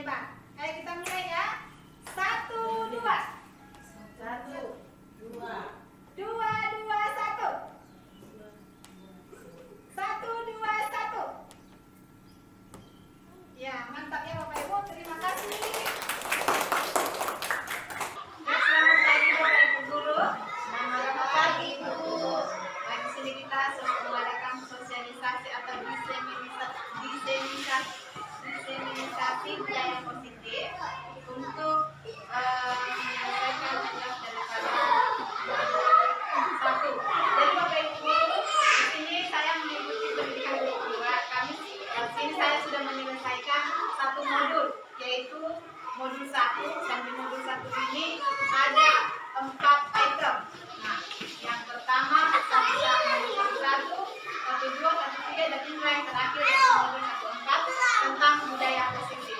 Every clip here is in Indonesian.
hebat. Ayo kita mulai ya. 1, 2. 1, 2. 2, 2, 1. 1, 2, 1. Ya, mantap ya Bapak Ibu. Terima kasih. Selamat pagi Bapak Ibu guru. Selamat pagi Bu. Baik, di sini kita sedang mengadakan sosialisasi atau diseminasi budaya positif untuk menyelesaikan tugas daripada satu. Jadi Bapak Ibu guru, di sini saya mengikuti pendidikan kedua. Di sini saya sudah menyelesaikan satu modul, yaitu modul 1. Dan di modul 1 ini ada 4 item. Nah, yang pertama kita bisa modul 1, 1, 2, 1, 3, dan ini yang terakhir yaitu modul 1, 4 tentang budaya positif.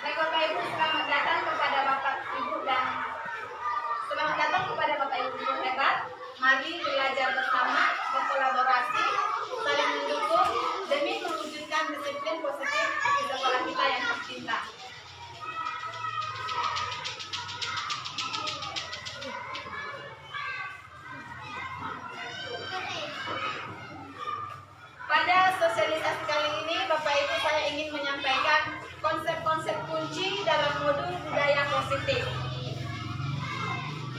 Baik Bapak Ibu, selamat datang kepada Bapak Ibu dan selamat datang kepada Bapak Ibu guru hebat. Mari belajar bersama, berkolaborasi, saling mendukung demi mewujudkan disiplin positif di sekolah kita yang tercinta. Pada sosialisasi kali ini, Bapak Ibu, saya ingin menyampaikan konsep-konsep kunci dalam modul budaya positif.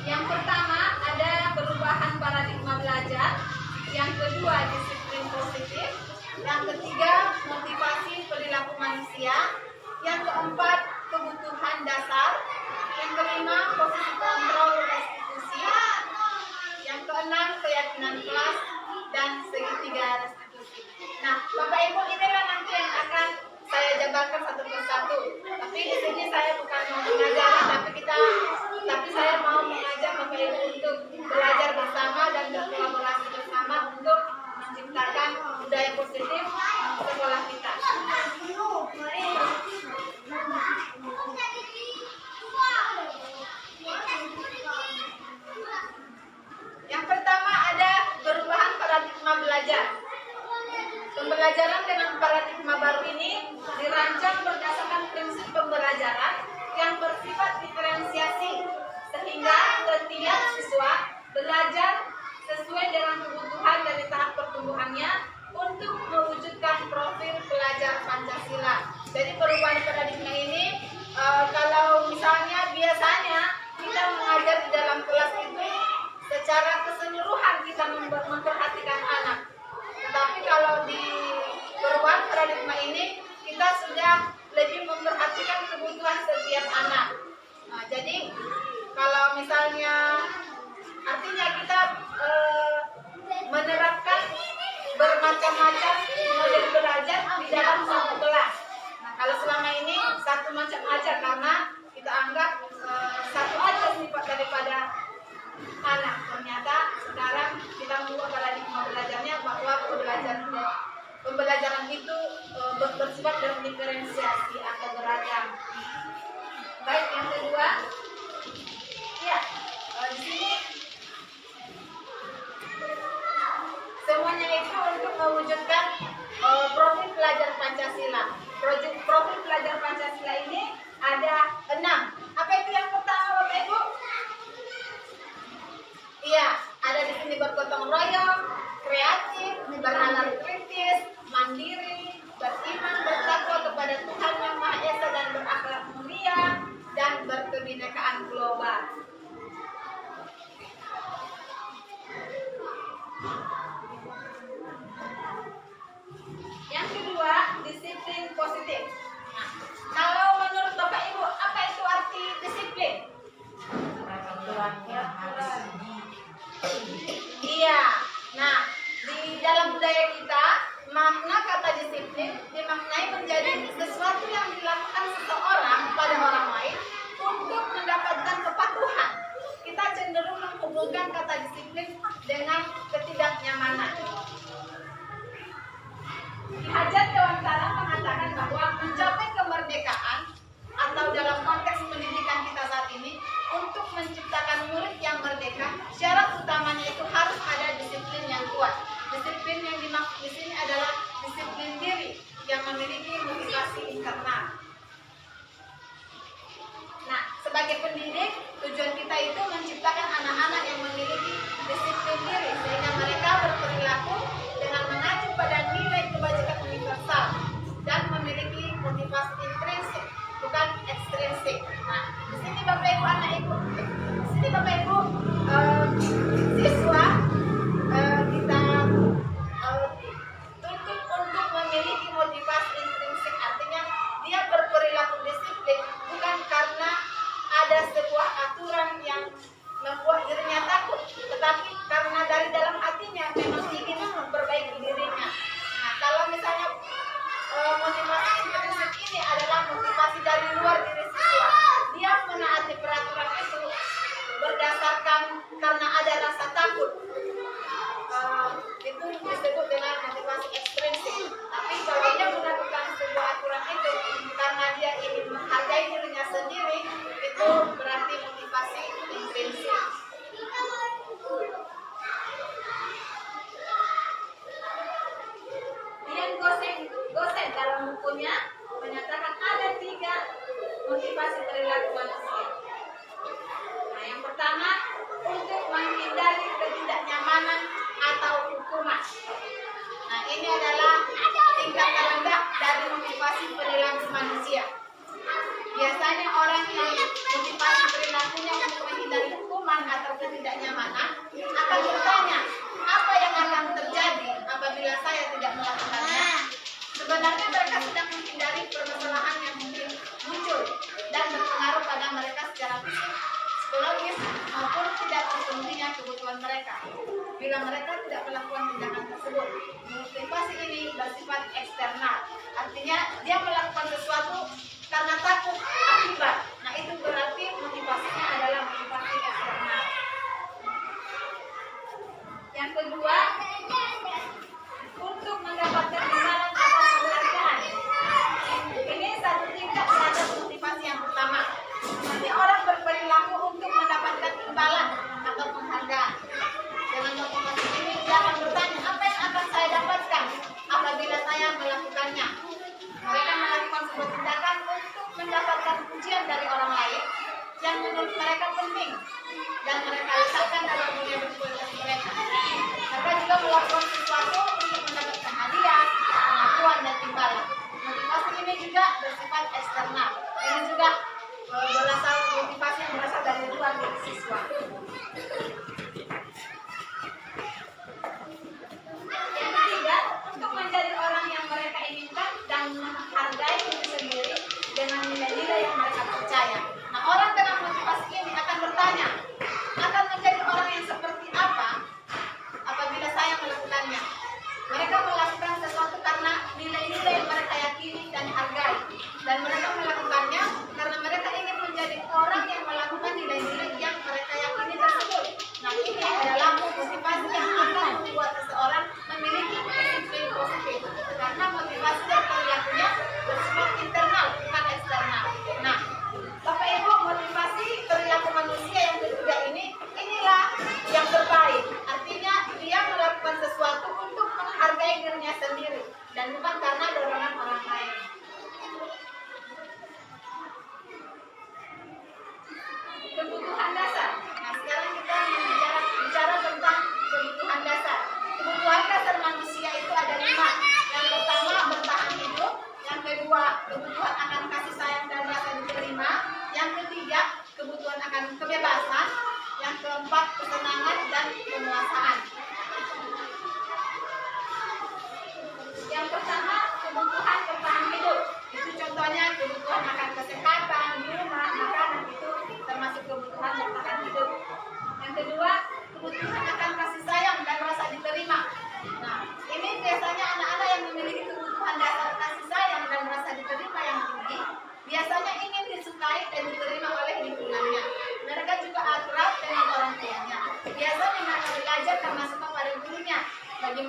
Yang pertama ada perubahan paradigma belajar, yang kedua disiplin positif, yang ketiga motivasi perilaku manusia, yang keempat kebutuhan dasar, yang kelima posisi kontrol restitusi, yang keenam keyakinan kelas, dan segitiga restitusi. Nah, Bapak Ibu, inilah nanti yang akan saya jabarkan satu persatu. Tapi di sini saya bukan mau mengajar, tapi saya mau mengajak Bapak Ibu untuk belajar bersama dan berkolaborasi bersama untuk menciptakan budaya positif di sekolah kita. Yang pertama ada perubahan paradigma belajar. Pembelajaran dengan paradigma baru ini dirancang berdasarkan prinsip pembelajaran yang bersifat diferensiasi, sehingga setiap siswa belajar sesuai dengan kebutuhan dari tahap pertumbuhannya untuk mewujudkan profil pelajar Pancasila. Jadi perubahan paradigma ini, kalau misalnya biasanya kita mengajar di dalam kelas itu secara keseluruhan kita memperhatikan anak. Tetapi kalau di perubahan paradigma ini kita sudah lebih memperhatikan kebutuhan setiap anak. Nah, jadi kalau misalnya artinya kita menerapkan bermacam-macam model belajar di dalam satu kelas. Nah, kalau selama ini satu macam aja karena kita anggap satu aja sifat daripada anak. Ternyata sekarang kita mengubah paradigma belajarnya bahwa pembelajaran itu bersifat diferensiasi atau beragam. Baik, yang kedua, ya di sini semuanya itu untuk mewujudkan profil pelajar Pancasila. Profil pelajar Pancasila ini ada 6. Apa itu yang pertama, Bapak Ibu? Iya, ada di sini bergotong royong, kreatif, bernalar kritis, mandiri, beriman, bertakwa kepada Tuhan Yang Maha Esa dan berakhlak mulia, dan berkebinekaan global. Yang kedua, disiplin positif. Nah, kalau menurut Bapak Ibu, apa itu arti disiplin? Iya. Nah, di dalam budaya kita, makna kata disiplin dimaknai menjadi sesuatu yang dilakukan seseorang pada orang lain untuk mendapatkan kepatuhan. Kita cenderung menghubungkan kata disiplin dengan ketidaknyamanan. Ki Hajar Dewantara mengatakan bahwa mencapai kemerdekaan atau dalam konteks pendidikan kita saat ini, untuk menciptakan murid yang merdeka, syarat utamanya itu harus ada disiplin yang kuat. Disiplin yang dimaksud di sini adalah disiplin diri yang memiliki motivasi internal. Nah, sebagai pendidik, tujuan kita itu menciptakan anak-anak yang memiliki disiplin diri sehingga mereka berperilaku dengan mengacu pada nilai kebajikan universal dan memiliki motivasi intrinsik, bukan ekstrinsik. Nah, di sini Bapak Ibu anak Ibu, di sini Bapak Ibu siswa kita tuntut untuk memiliki motivasi intrinsik, artinya dia berperilaku disiplin bukan karena ada sebuah aturan yang membuat dirinya takut, tetapi karena dari dalam hatinya memang ingin memperbaiki dirinya. Nah, kalau misalnya motivasi intrinsik ini adalah motivasi dari luar diri siswa, dia menaati peraturan itu berdasarkan karena ada rasa takut, itu disebut dengan motivasi ekstrinsik. Tapi kalau dia melakukan sebuah aturan itu karena dia ingin menghargai dirinya sendiri, itu berarti motivasi intrinsik. Dian Gosen dalam bukunya menyatakan ada 3 motivasi perilaku manusia. Nah, yang pertama, untuk menghindari ketidaknyamanan atau hukuman. Nah, ini adalah tingkat terendah dari motivasi perilaku manusia. Biasanya orang yang motivasi perilakunya untuk menghindari hukuman atau ketidaknyamanan akan bertanya, apa yang akan terjadi apabila saya tidak melakukannya? Sebenarnya mereka sedang menghindari permasalahan yang mungkin muncul dan berpengaruh pada mereka secara fisik, psikologis, maupun tidak terpenuhinya kebutuhan mereka. Bila mereka tidak melakukan tindakan tersebut, motivasi ini bersifat eksternal. Artinya dia melakukan sesuatu karena takut akibat. Nah, itu berarti motivasinya adalah motivasi eksternal. Yang kedua, untuk mendapatkan imbalan atas penghargaan. Ini satu tingkat terhadap motivasi yang pertama. Nanti orang berperilaku untuk mendapatkan imbalan atau penghargaan. Dengan motivasi ini dia akan bertanya, apa yang akan saya dapatkan apabila saya melakukannya? Mereka melakukan sebuah tindakan untuk mendapatkan pujian dari orang lain yang menurut mereka penting dan mereka letakkan dalam dunia berkualitas mereka. Mereka juga melakukan sesuatu untuk mendapatkan hadiah, pengakuan, dan imbalan. Motivasi ini juga bersifat eksternal. Ini juga berasal motivasi yang berasal dari luar diri siswa. Yang ketiga, untuk menjadi orang yang mereka inginkan dan menghargai diri sendiri dengan nilai-nilai yang mereka percaya. Nah, orang dengan motivasi ini akan bertanya, akan menjadi orang yang seperti apa apabila saya melakukannya? Mereka melakukan sesuatu karena nilai-nilai yang mereka yakini dan hargai, dan mereka melakukan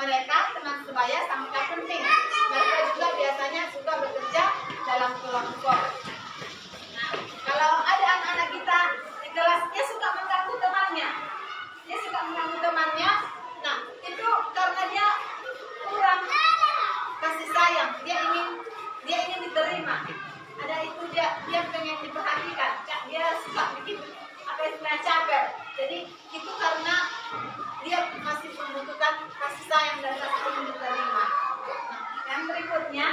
mereka, teman sebaya, sangatlah penting. Mereka juga biasanya suka bekerja dalam kelompok. Nah, kalau ada anak-anak kita di kelas, dia suka mengganggu temannya. Nah, itu karena dia kurang kasih sayang. Dia ingin diterima. Ada itu dia pengen diperhatikan. Dia suka bikin istilah caper. Jadi itu karena dia masih membutuhkan kasih sayang dan kasih diterima. Nah, yang berikutnya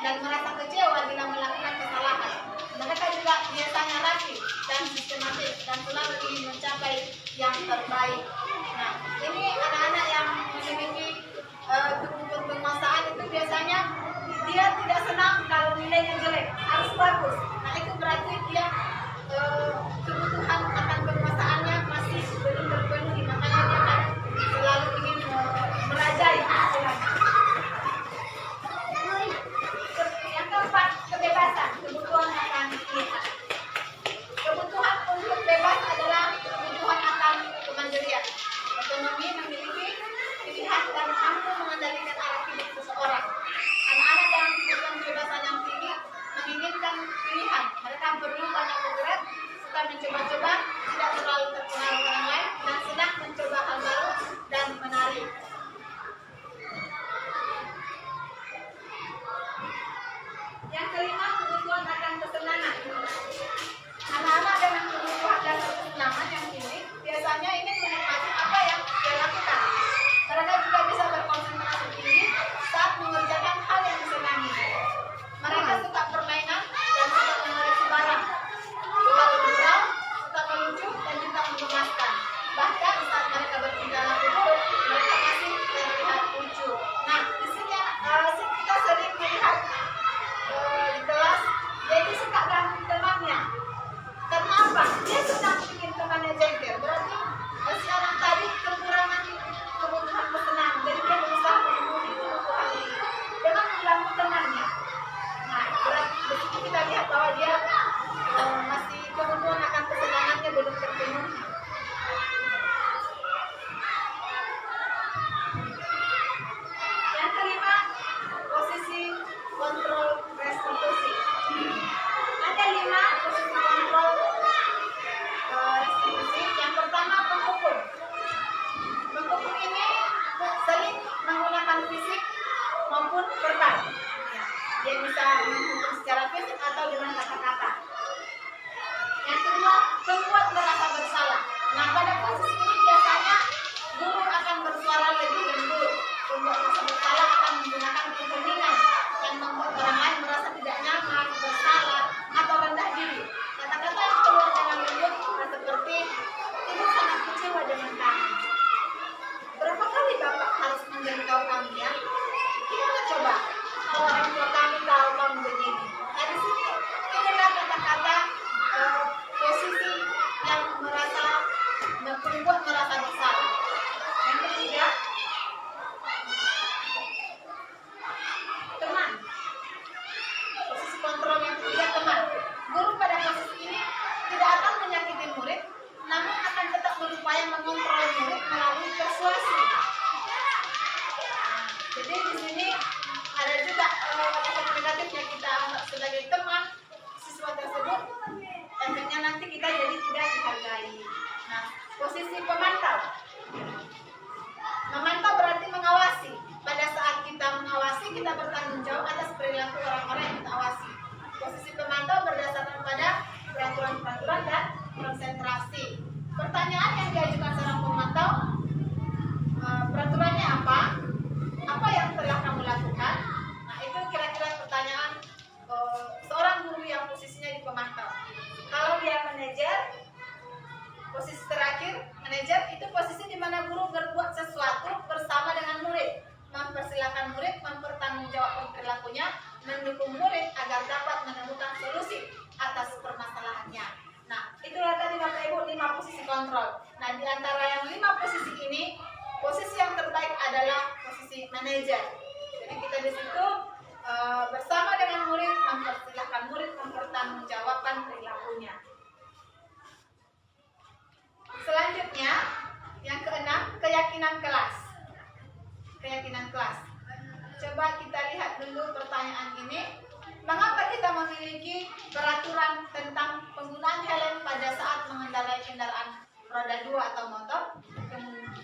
dan merasa kecewa bila melakukan kesalahan. Mereka juga biasanya rapi dan sistematis dan selalu ingin mencapai yang terbaik. Nah, ini anak-anak yang memiliki tubuh penguasaan itu biasanya dia tidak senang kalau nilainya jelek, harus bagus. Nah, itu berarti dia kebutuhan akan penguasaannya masih belum terpenuhi, makanya dia akan selalu ingin merajai istilahnya. Kebebasan, kebutuhan akan pilihan. Kebutuhan untuk bebas adalah kebutuhan akan kemandirian. Otonomi memiliki pilihan dan mampu mengendalikan arah hidup seseorang. Anak-anak yang membutuhkan kebebasan yang tinggi menginginkan pilihan. Mereka perlu banyak bergerak, suka mencoba-coba, tidak terlalu terpengaruh orang lain, dan senang mencoba hal baru dan menarik. Yang kelima, kebutuhan akan kesenangan. Anak-anak dengan kebutuhan dan kesenangan yang tinggi biasanya ingin menikmati apa yang dia lakukan. Mereka juga bisa berkonsentrasi tinggi saat mengerjakan hal yang disenangi. Mereka suka permainan dan suka mengoleksi barang, suka bergurau, suka melucu, dan juga mengemaskan. Bahkan saat mereka bertindak buruk, mereka masih terlihat lucu. Nah, di sini kita sering melihat di kelas, dia itu suka ganggu temannya. Karena apa? Dia sedang bikin temannya jengkel. Berarti si anak tadi kekurangan kebutuhan kesenangan. Jadi dia berusaha memenuhi kebutuhan ini dengan mengganggu temannya. Nah, berarti di situ kita lihat bahwa dia masih kebutuhan akan kesenangannya belum terpenuhi. Yang kelima, posisi kontrol restitusi. Ada 5 posisi kontrol restitusi. Yang pertama, penghukum. Penghukum ini sering menggunakan fisik maupun verbal. Dia bisa menghukum secara fisik atau dengan kata-kata. Yang kedua, pembuat merasa bersalah. Nah, pada posisi ini biasanya guru akan bersuara lebih lembut. Pembuat merasa bersalah akan menggunakan keheningan yang membuat orang lain merasa tidak nyaman, bersalah, atau rendah diri. Kata-kata yang keluar dengan lembut seperti ibu sangat kecewa dengan kamu. Berapa kali bapak harus memberitahu kami ya? Gimana coba kalau orang tua kami tahu kamu begini? Nah, di sini inilah kata-kata posisi yang membuat merasa bersalah. Yang ketiga, teman. Posisi kontrol yang ketiga, teman. Guru pada posisi ini tidak akan menyakiti murid, namun akan tetap berupaya mengontrol murid melalui persuasi. Jadi di sini ada juga efek negatif yang kita anggap sebagai teman siswa tersebut, efeknya nanti kita jadi tidak dihargai. Nah, posisi pemantau. Memantau berarti mengawasi. Pada saat kita mengawasi, kita bertanggung jawab atas perilaku orang-orang yang kita awasi. Posisi pemantau berdasarkan pada peraturan-peraturan dan konsentrasi. Pertanyaan yang diajukan seorang pemantau, peraturannya apa? pertanggungjawabkan perilakunya, mendukung murid agar dapat menemukan solusi atas permasalahannya. Nah, itulah tadi Bapak Ibu 5 posisi kontrol. Nah, di antara yang 5 posisi ini, posisi yang terbaik adalah posisi manajer. Jadi kita di situ bersama dengan murid mempersilahkan murid mempertanggungjawabkan perilakunya. Selanjutnya, yang keenam, keyakinan kelas. Keyakinan kelas. Coba kita lihat dulu pertanyaan ini. Mengapa kita memiliki peraturan tentang penggunaan helm pada saat mengendarai kendaraan roda 2 atau motor?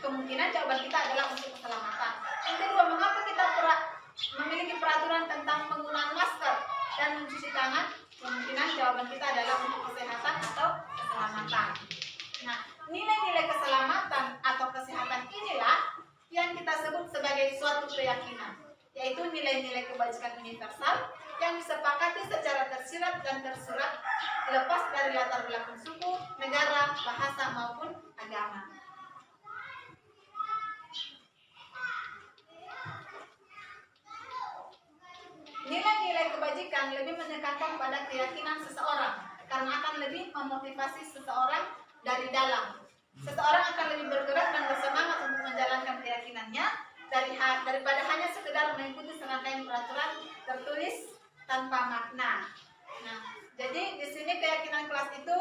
Kemungkinan jawaban kita adalah untuk keselamatan. Yang kedua, mengapa kita memiliki peraturan tentang penggunaan masker dan mencuci tangan? Kemungkinan jawaban kita adalah untuk kesehatan atau keselamatan. Nah, nilai-nilai keselamatan atau kesehatan inilah yang kita sebut sebagai suatu keyakinan, yaitu nilai-nilai kebajikan universal yang disepakati secara tersirat dan tersurat, lepas dari latar belakang suku, negara, bahasa maupun agama. Nilai-nilai kebajikan lebih menekankan pada keyakinan seseorang karena akan lebih memotivasi seseorang dari dalam. Seseorang akan lebih bergerak dan bersemangat untuk menjalankan keyakinannya daripada hanya sekedar mengikuti serangkaian peraturan tertulis tanpa makna. Nah, jadi di sini keyakinan kelas itu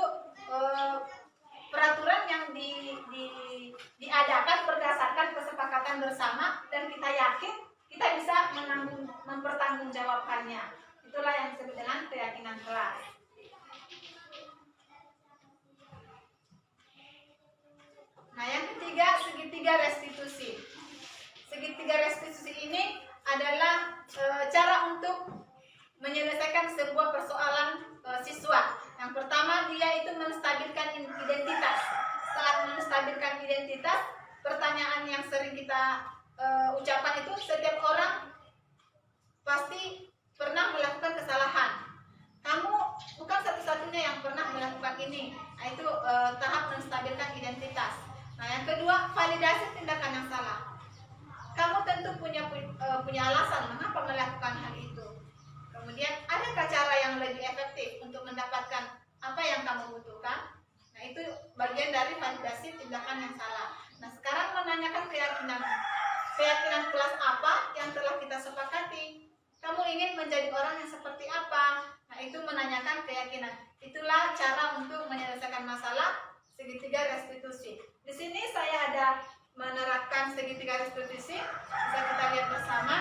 peraturan yang diadakan berdasarkan kesepakatan bersama dan kita yakin kita bisa mempertanggungjawabkannya. Itulah yang disebut dengan keyakinan kelas. Nah, yang ketiga, segitiga restitusi. Segitiga restitusi ini adalah cara untuk menyelesaikan sebuah persoalan siswa. Yang pertama, dia itu menstabilkan identitas. Saat menstabilkan identitas, pertanyaan yang sering kita ucapkan itu, setiap orang pasti pernah melakukan kesalahan. Kamu bukan satu-satunya yang pernah melakukan ini. Nah, itu tahap menstabilkan identitas. Nah, yang kedua, validasi tindakan yang salah. Kamu tentu punya alasan mengapa melakukan hal itu. Kemudian, adakah cara yang lebih efektif untuk mendapatkan apa yang kamu butuhkan? Nah, itu bagian dari validasi tindakan yang salah. Nah, sekarang menanyakan keyakinan kelas apa yang telah kita sepakati. Kamu ingin menjadi orang yang seperti apa? Nah, itu menanyakan keyakinan. Itulah cara untuk menyelesaikan masalah segitiga restitusi. Di sini saya ada menerapkan segitiga restitusi. Bisa kita lihat bersama.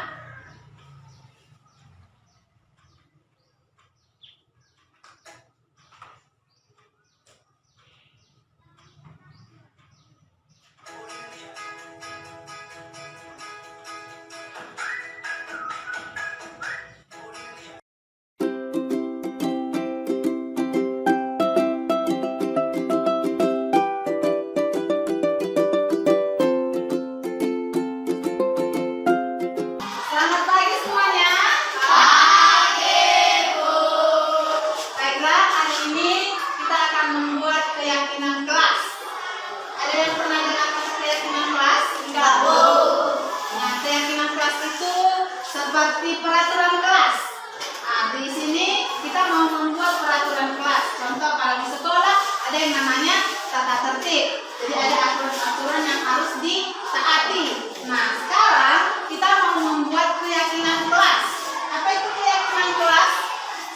Seperti peraturan kelas. Nah, di sini kita mau membuat peraturan kelas. Contoh kalau di sekolah ada yang namanya tata tertib. Jadi ada aturan-aturan yang harus ditaati. Nah, sekarang kita mau membuat keyakinan kelas. Apa itu keyakinan kelas?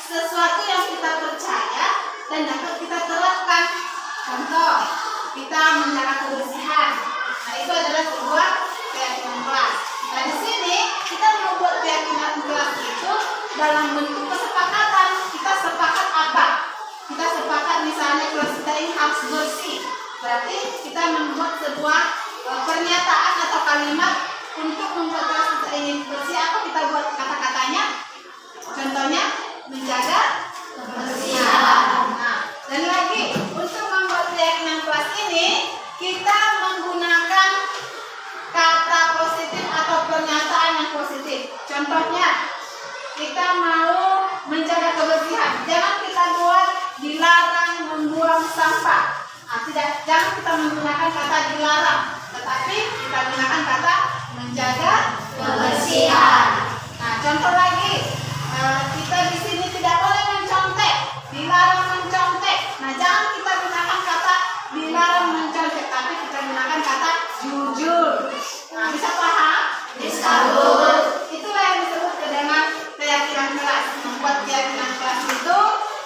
Sesuatu yang kita percaya dan dapat kita terapkan. Contoh, kita menjaga kebersihan. Nah, itu adalah sebuah keyakinan kelas. Nah, di sini kita membuat keyakinan kelas itu dalam bentuk kesepakatan. Kita sepakat apa? Kita sepakat misalnya kelas kita ini harus bersih. Berarti kita membuat sebuah pernyataan atau kalimat untuk membuat kelas kita ini bersih. Apa kita buat kata-katanya? Contohnya menjaga kebersihan. Nah, dan lagi untuk membuat keyakinan kelas ini kita menggunakan kata positif atau pernyataan yang positif. Contohnya, kita mau menjaga kebersihan. Jangan kita buat dilarang membuang sampah. Nah, jangan kita menggunakan kata dilarang, tetapi kita gunakan kata menjaga kebersihan. Nah, contoh lagi, kita di sini tidak boleh mencontek, dilarang mencontek. Nah, jangan kita gunakan kata dilarang mencontek, tapi kita gunakan kata jujur. Nah, bisa paham? Bisa, Bu. Itulah yang disebut dengan keyakinan kelas. Membuat keyakinan kelas itu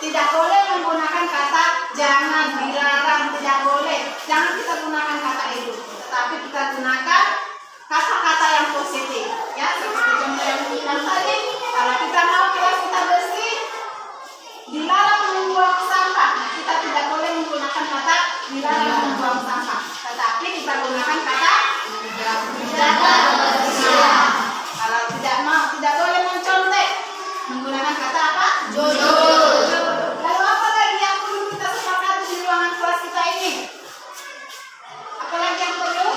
tidak boleh menggunakan kata jangan, dilarang, tidak boleh. Jangan kita gunakan kata itu, tetapi kita gunakan kata-kata yang positif. Ya, seperti contoh yang dibilang tadi, kalau kita mau kelas kita bersih, dilarang membuang sampah. Nah, kita tidak boleh menggunakan kata dilarang membuang sampah, tetapi kita gunakan kata jaga kebersihan. Kalau tidak boleh mencontek, menggunakan kata apa? Jujur. Lalu apa lagi yang perlu kita sepakati di ruangan kelas kita ini? Apa lagi yang perlu?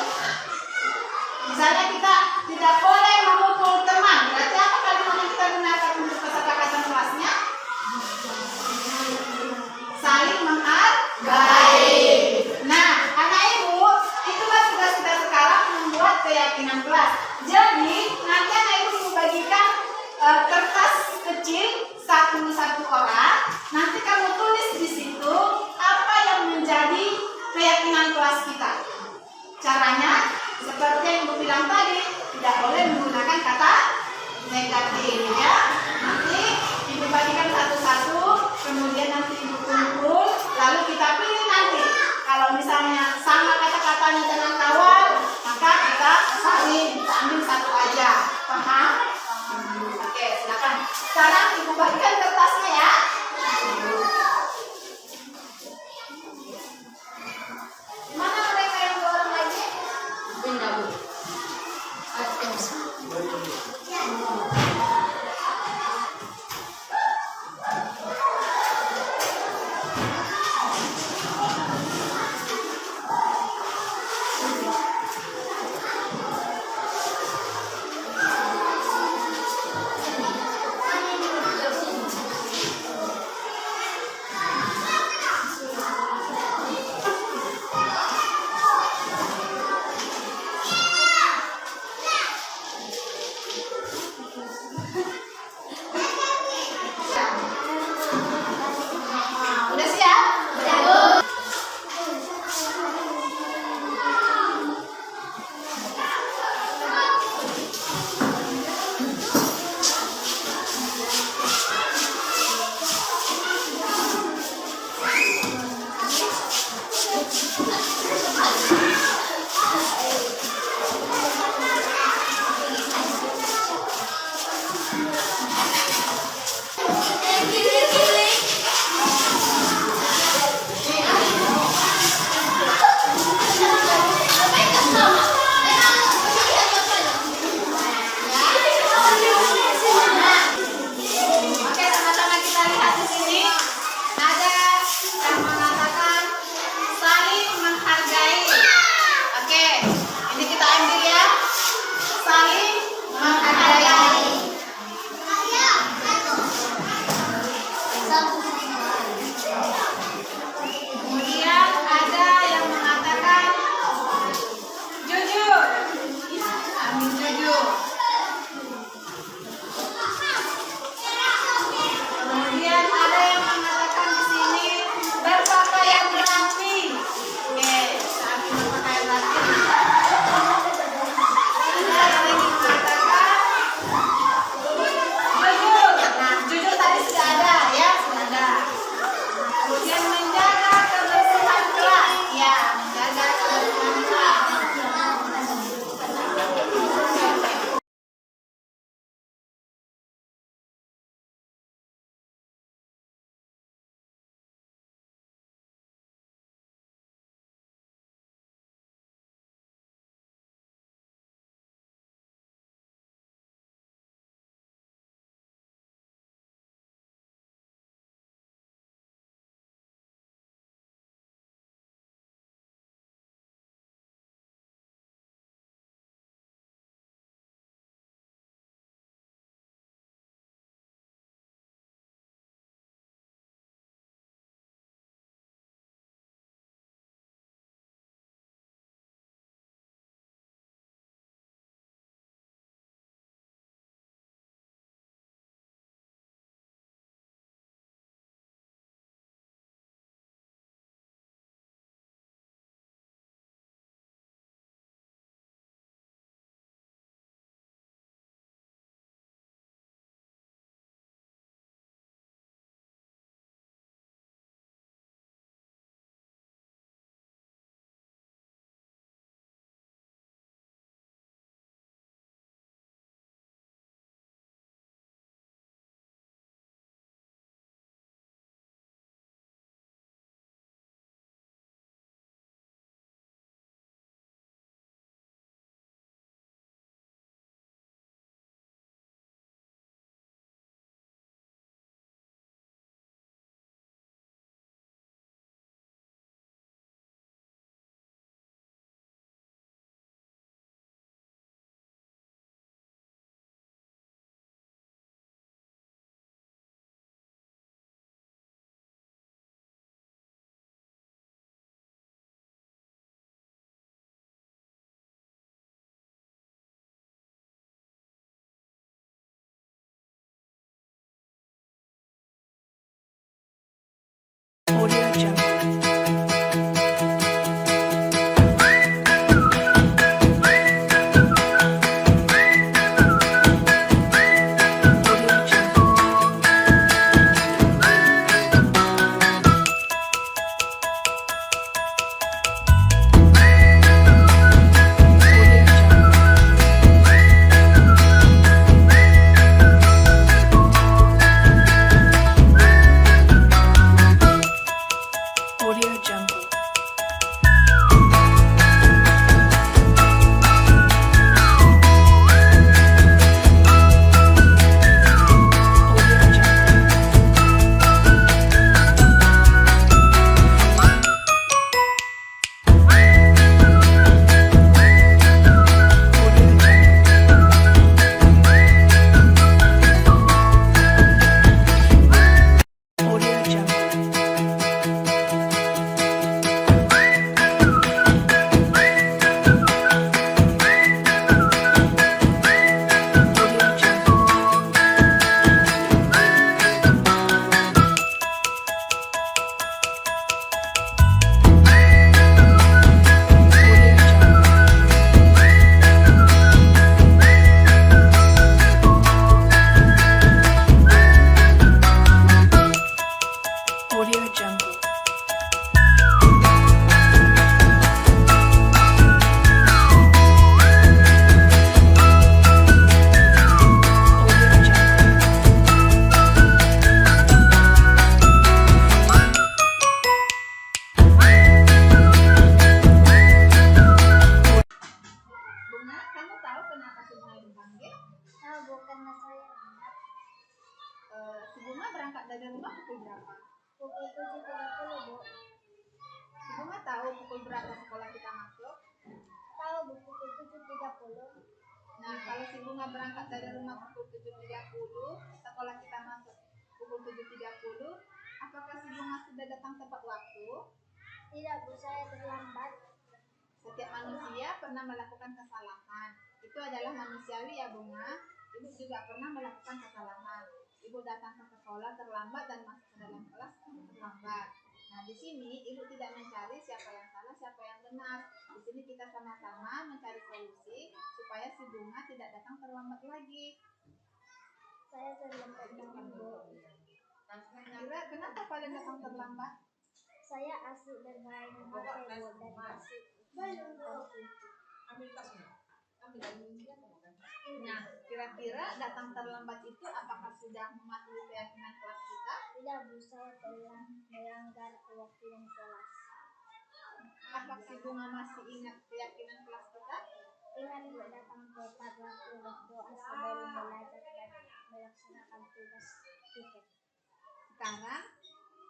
Misalnya kita tidak boleh memukul teman. Berarti apa kalimat yang kita gunakan untuk kesepakatan kelasnya? Saling menghargai. Nah, anak ibu, itulah tugas kita sekarang, membuat keyakinan kelas. Jadi nanti anak ibu membagikan kertas kecil satu orang. Nanti kamu tulis di situ apa yang menjadi keyakinan kelas kita. Caranya seperti yang ibu bilang tadi, tidak boleh menggunakan kata negatif, ya. Nanti ibu bagikan satu-satu, kemudian nanti ibu kumpul, lalu kita pilih nanti. Kalau misalnya sama kata-katanya dengan kawan, maka kita ambil satu aja. Paham? Oke, silakan. Sekarang ibu bagikan kertasnya, ya. Mana mereka yang dua orang lagi? Enggak, Bu. Audio Jungle. Audio Jungle. Audio Jungle. Audio Jungle. Audio Jungle. Audio Jungle. Audio Jungle. Audio Jungle. Audio Jungle. Audio Jungle. Audio Jungle. Bunga, kamu tahu kenapa si Bunga dipanggil? Tahu karena saya ingat Si Bunga berangkat dari rumah pukul berapa? pukul 7.30 Bu. Si Bunga tahu pukul berapa sekolah kita masuk? Tahu Bu, pukul 7.30. Nah, kalau si Bunga berangkat dari rumah pukul 7.30, sekolah kita masuk pukul 7.30, apakah si Bunga sudah datang tepat waktu? Tidak Bu, saya terlambat. Setiap manusia pernah melakukan kesalahan. Itu adalah manusiawi ya Bunga. Ibu juga pernah melakukan kesalahan. Ibu datang ke sekolah terlambat dan masuk ke dalam kelas terlambat. Nah, di sini ibu tidak mencari siapa yang salah, siapa yang benar. Di sini kita sama-sama mencari solusi supaya si Bunga tidak datang terlambat lagi. Saya terlambat banget Bu. Kira kenapa kalian datang terlambat? Saya asik bermain HP Bu dan asik nonton TV. Nah, kira-kira datang terlambat itu apakah sudah mematuhi keyakinan kelas kita? Tidak Bu, saya telah melanggar keyakinan kelas. Apakah si Bunga masih ingat keyakinan kelas kita? Ingat Bu, datang tepat waktu, berdoa sebelum belajar dan melaksanakan tugas tiket. Sekarang,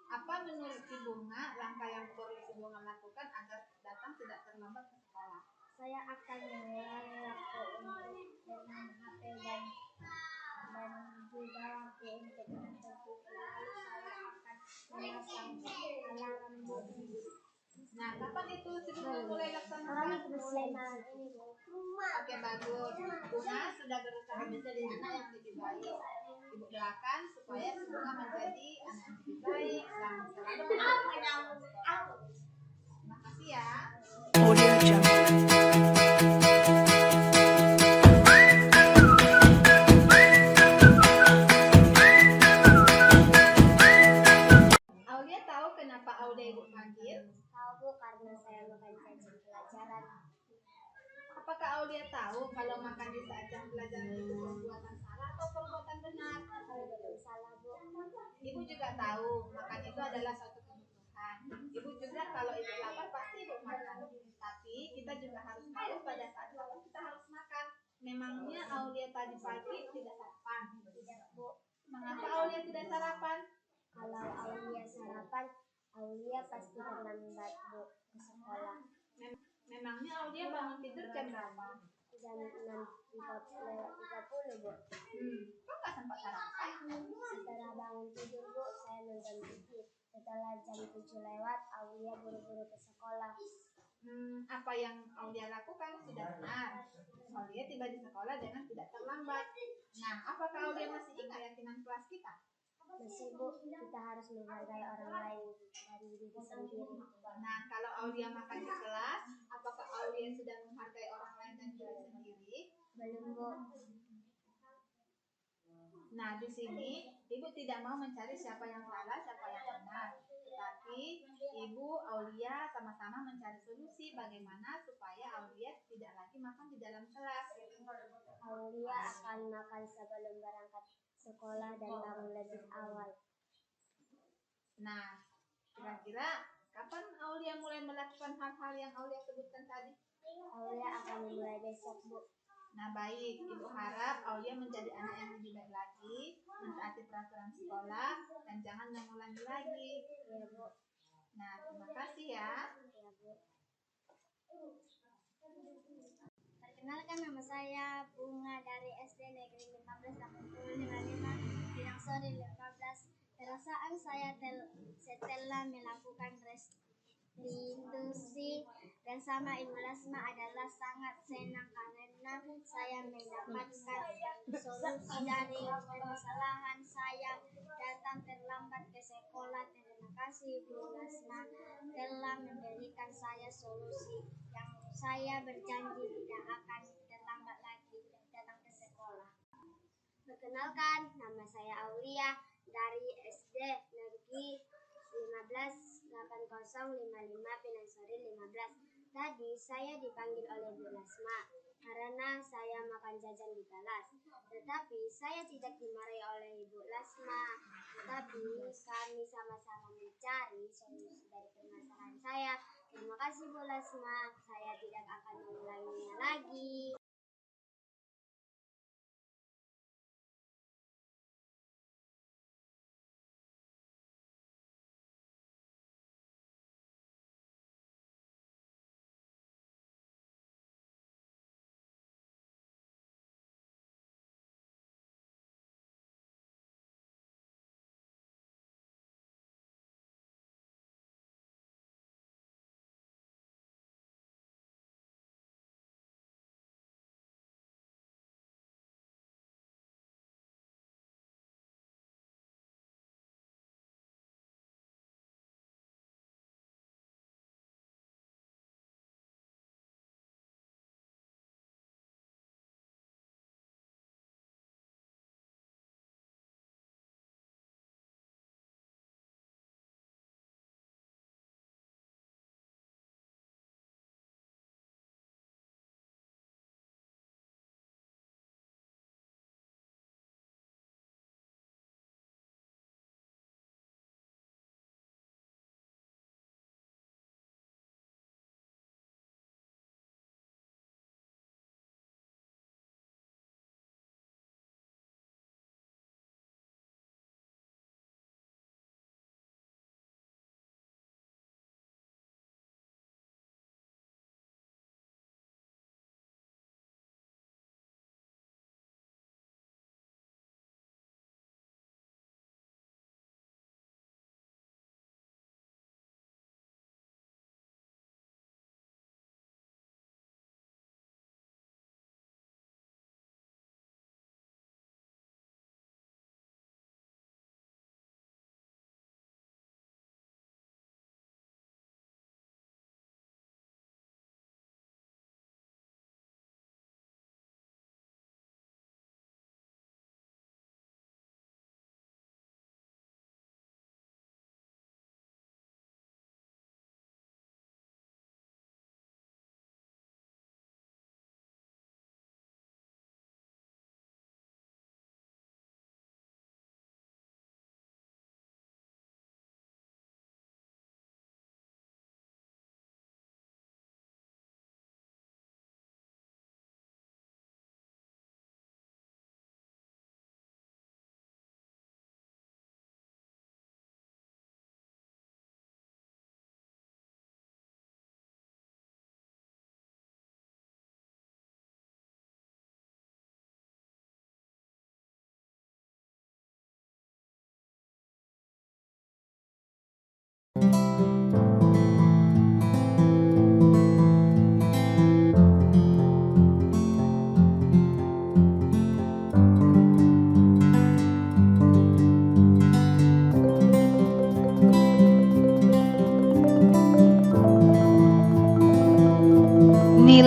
apa menurut si Bunga langkah yang perlu si Bunga lakukan agar datang tidak terlambat ke sekolah? Saya akan mengurangi waktu untuk bermain HP dan juga waktu untuk nonton TV. Lalu saya akan memasang alarm bunyi. Nah, kapan itu si Bunga mulai laksanakan? Mulai malam ini Bu. Oke, bagus. Bunga sudah berusaha menjadi anak yang lebih baik. Ibu doakan supaya si Bunga menjadi anak yang lebih baik dan selalu terima kasih ya. Audio Jungle. Aulia tahu kenapa Aulia ibu panggil? Tahu Bu, karena saya makan cacing pelajaran. Apakah Aulia tahu kalau makan di saat jam pelajaran itu perbuatan salah atau perbuatan benar? Kalau salah Bu. Ibu juga tahu makan itu adalah suatu kebutuhan. Ibu juga kalau ibu lapar pasti ibu makan. Tapi kita juga harus tahu pada saat lapar kita harus makan. Memangnya Aulia tadi pagi tidak sarapan? Tidak Bu. Mengapa Aulia tidak sarapan? Kalau Aulia sarapan, Aulia pasti terlambat Bu ke sekolah. Memangnya Aulia bangun tidur jam berapa? Jam 6.30 Bu. Kok nggak sempat sarapan? Setelah bangun tidur Bu, saya nonton TV. Setelah jam 7 lewat, Aulia buru-buru ke sekolah. Apa yang Aulia lakukan sudah benar. Aulia tiba di sekolah dengan tidak terlambat. Nah, apakah Aulia masih ingat keyakinan kelas kita? Bu, kita harus menghargai orang lain dari diri sendiri. Nah, kalau Aulia makan di kelas, apakah Aulia sudah menghargai orang lain dan diri sendiri? Belum, Bu. Nah, di sini Ibu tidak mau mencari siapa yang salah, siapa yang benar. Tetapi Ibu Aulia sama-sama mencari solusi bagaimana supaya Aulia tidak lagi makan di dalam kelas. Aulia akan makan sebelum berangkat sekolah dan bangun lebih awal. Nah, kira-kira kapan Aulia mulai melakukan hal-hal yang Aulia sebutkan tadi? Aulia akan mulai besok, Bu. Nah, baik. Ibu harap Aulia menjadi anak yang lebih baik lagi, mentaati peraturan sekolah, dan jangan mengulangi lagi. Ya, Bu. Nah, terima kasih ya. Ya, Bu. Perkenalkan, nama saya Bunga dari SD Negeri 1585 Pinang-Sore 15. Perasaan saya setelah melakukan restitusi bersama Ibu Lasma adalah sangat senang karena saya mendapatkan solusi dari permasalahan saya datang terlambat ke sekolah. Terima kasih Ibu Lasma telah memberikan saya solusi yang saya berjanji tidak akan terlambat lagi datang ke sekolah. Perkenalkan, nama saya Aulia dari SD Negeri 158055 Pinang-Sore 15. Tadi saya dipanggil oleh Bu Lasma karena saya makan jajan di kelas. Tetapi saya tidak dimarahi oleh Ibu Lasma. Tetapi kami sama-sama mencari solusi dari permasalahan saya. Terima kasih Bu Lasma. Saya tidak akan mengulanginya lagi.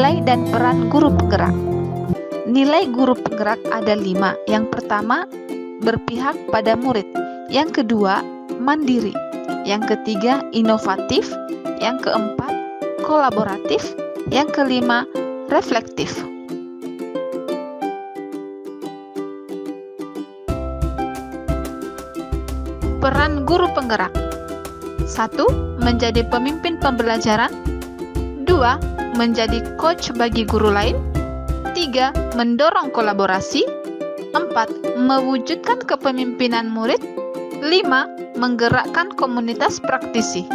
Nilai dan peran guru penggerak. Nilai guru penggerak ada 5. Yang pertama, berpihak pada murid. Yang kedua, mandiri. Yang ketiga, inovatif. Yang keempat, kolaboratif. Yang kelima, reflektif. Peran guru penggerak. 1. Menjadi pemimpin pembelajaran. 2. Menjadi coach bagi guru lain. 3. Mendorong kolaborasi. 4. Mewujudkan kepemimpinan murid. 5. Menggerakkan komunitas praktisi.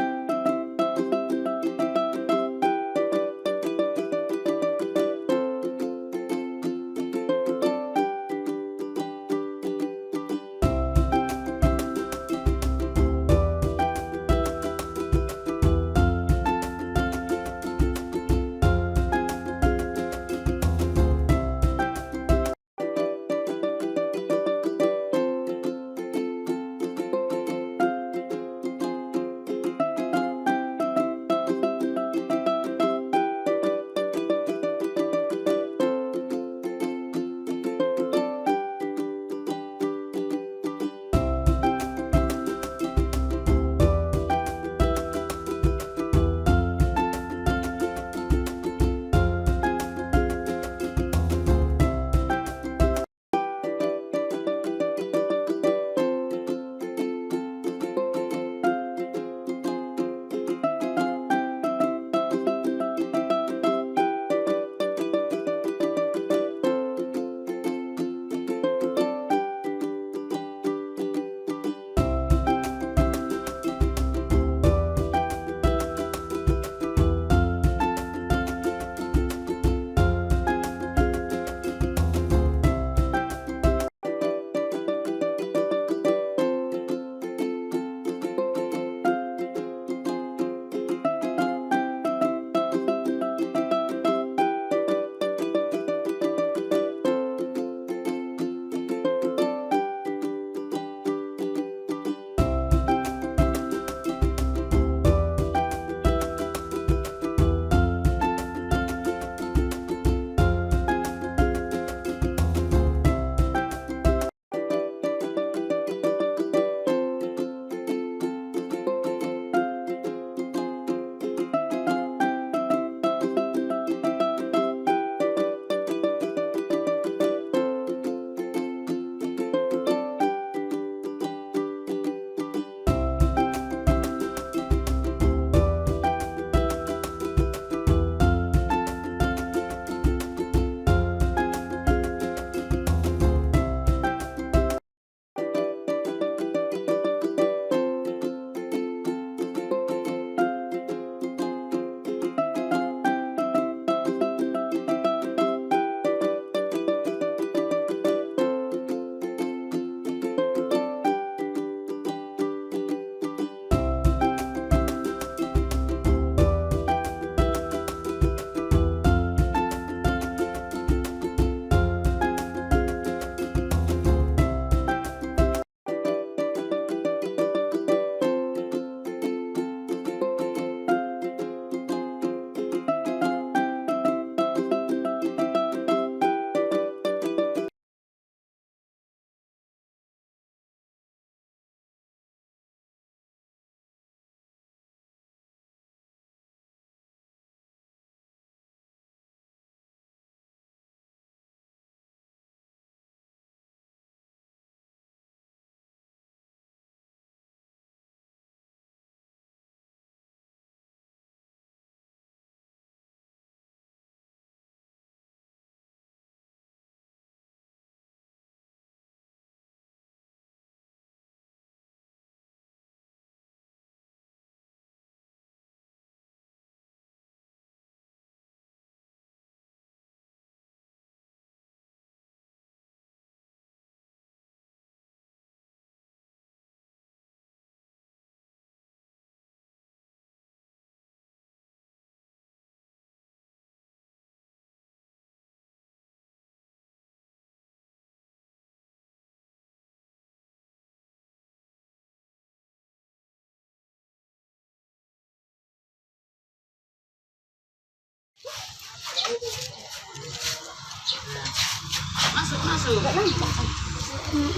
Masuk, masuk.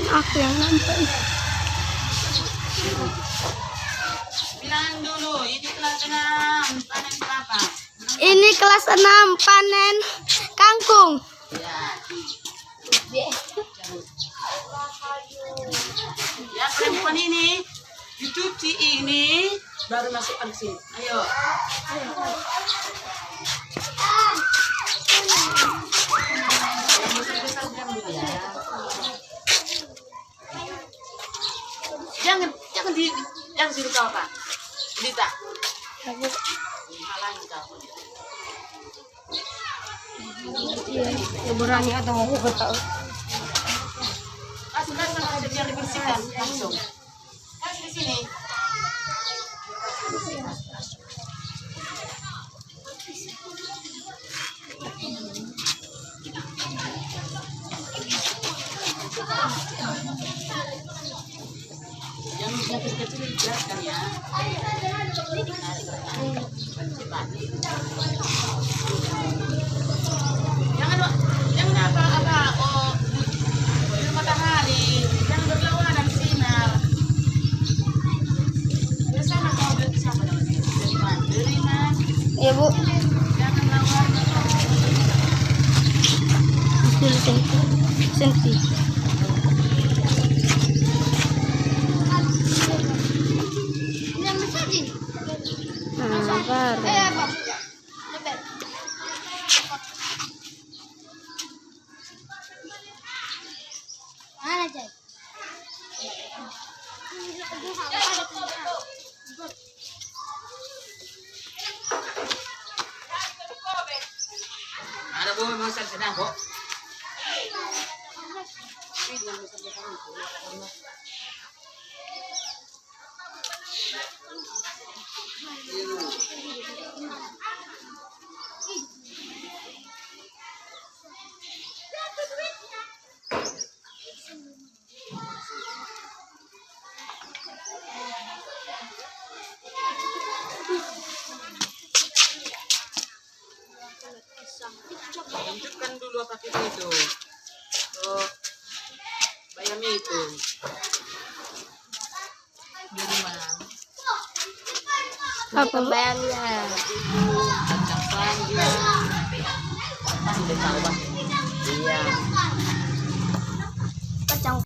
Aku yang nampak. Bilang dulu, ini kelas 6, panen berapa? Ini kelas 6 panen kangkung. Ya. Ya, perempuan ini dicuci ini baru masukkan sini. Ayo. Yang besar-besar diam dulu ya. Jangan situ kau apa? Dita. Halangi kau. Ya berani atau mau aku tahu. Kasih biar dibersihkan langsung. Kasih di sini. Yang kecil-kecil dijelaskan ya. Jangan apa-apa. Oh, di matahari. Jangan berlawanan sinar. Biasanya kalau bersama dengan Ya Bu. jangan lawan. Senti. Sabar. Mana Jay? Ada bu memang sedang kok. Tunjukkan dulu apa itu. Oh, bayam itu. Di rumah. Apa bayangnya? Kacang panjang. Sudah tahu bang. Iya. Kacang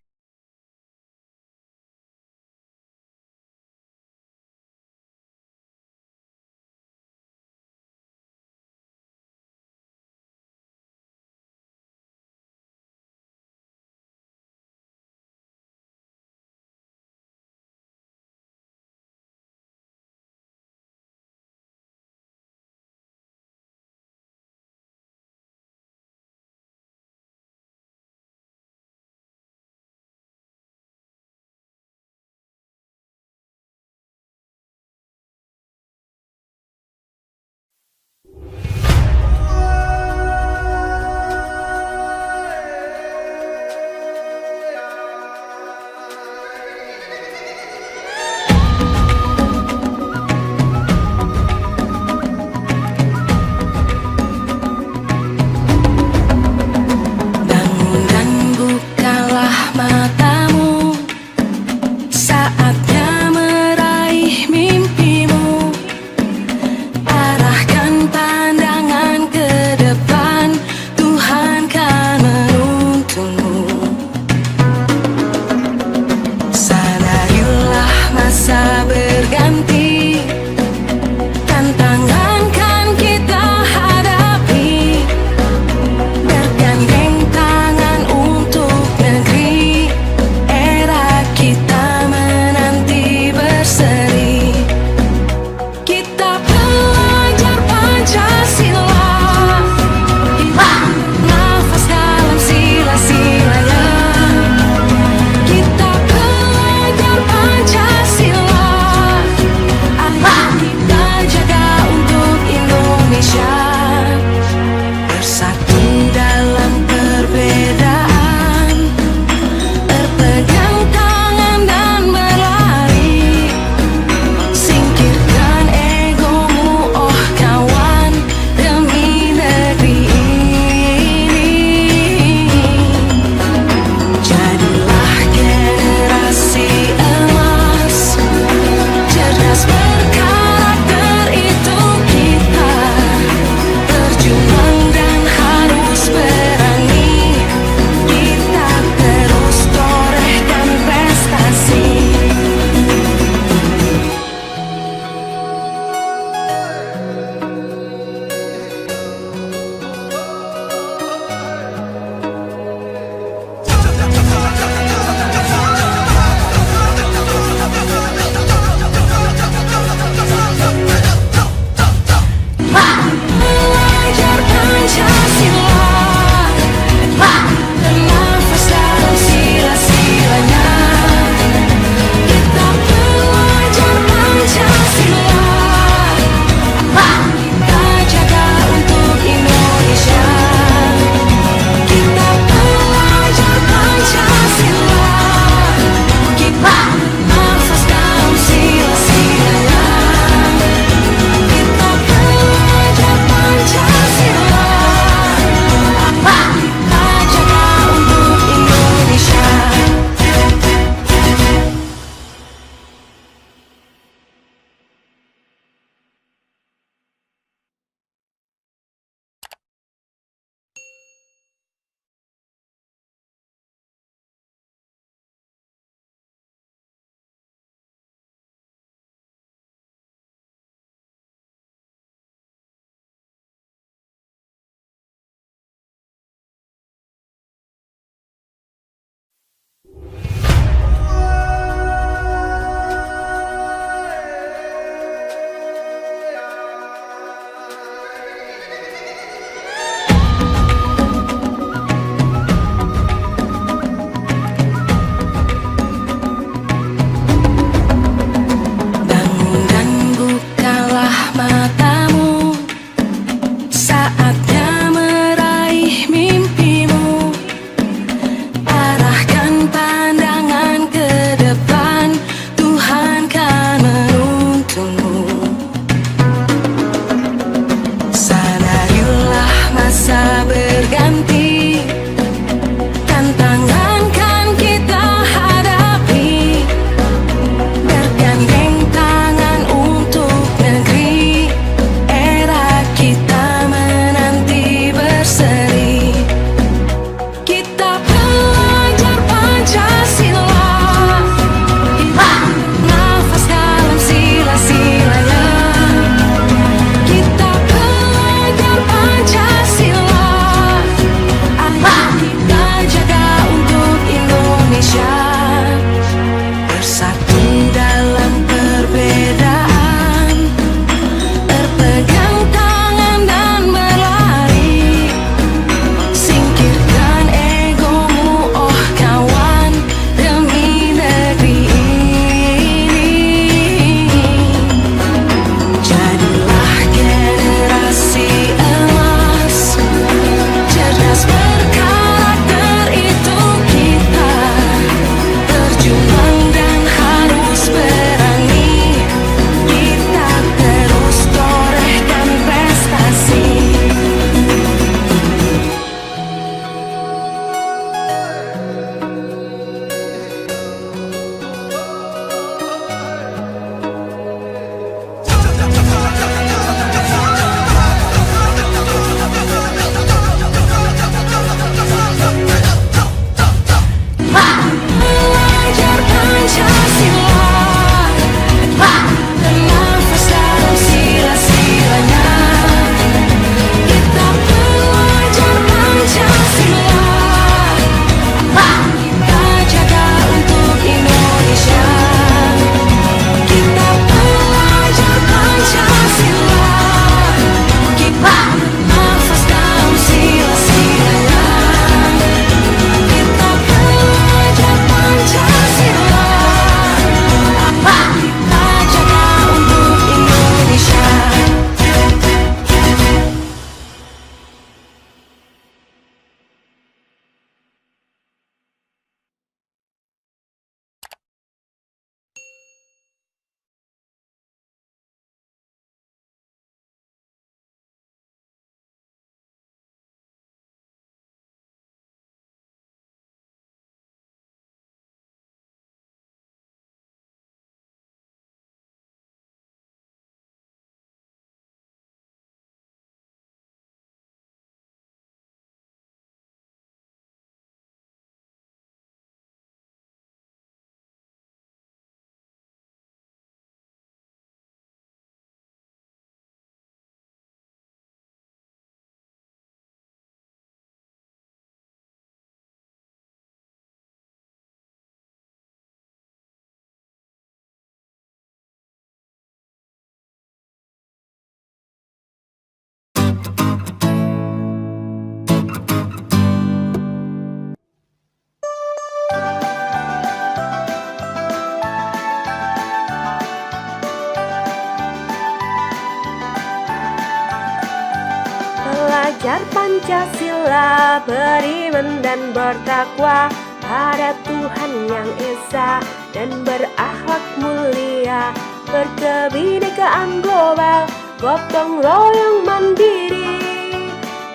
Pancasila, beriman dan bertakwa pada Tuhan yang Esa dan berakhlak mulia, berkebinekaan global, gotong royong mandiri,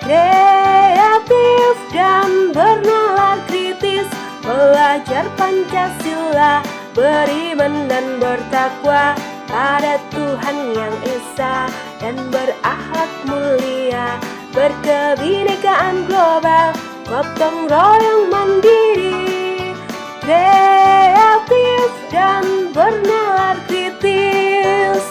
kreatif dan bernalar kritis, belajar Pancasila, beriman dan bertakwa pada Tuhan yang Esa dan berakhlak mulia, berkebinekaan global, gotong royong mandiri, kreatif dan bernalar kritis.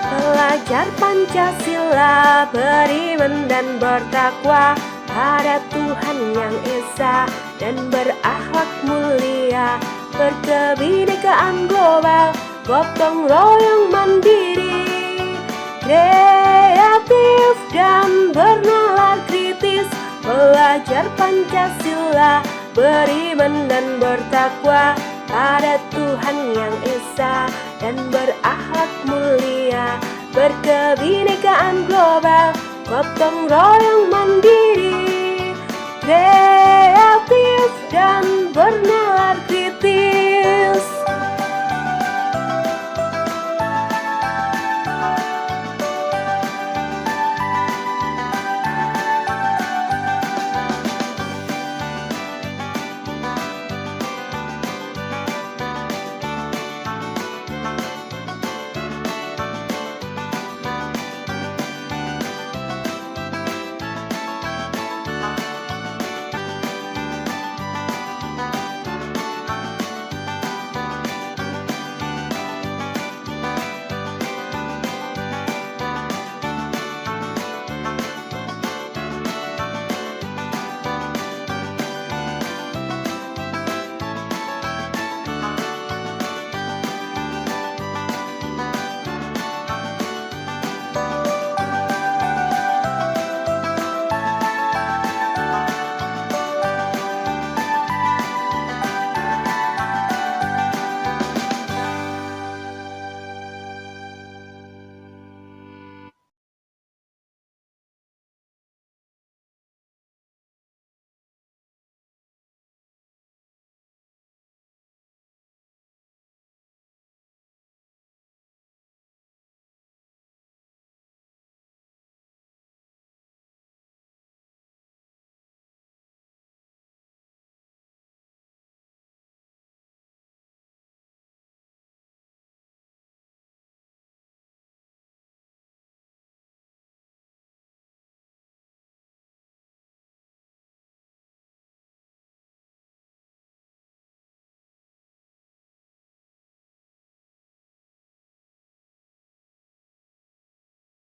Belajar Pancasila, beriman dan bertakwa pada Tuhan yang Esa dan berakhlak mulia, berkebinekaan global, gotong royong mandiri, kreatif dan bernalar kritis, belajar Pancasila, beriman dan bertakwa pada Tuhan yang Esa dan berakhlak mulia, berkebinekaan global, gotong royong mandiri, kreatif dan bernalar kritis.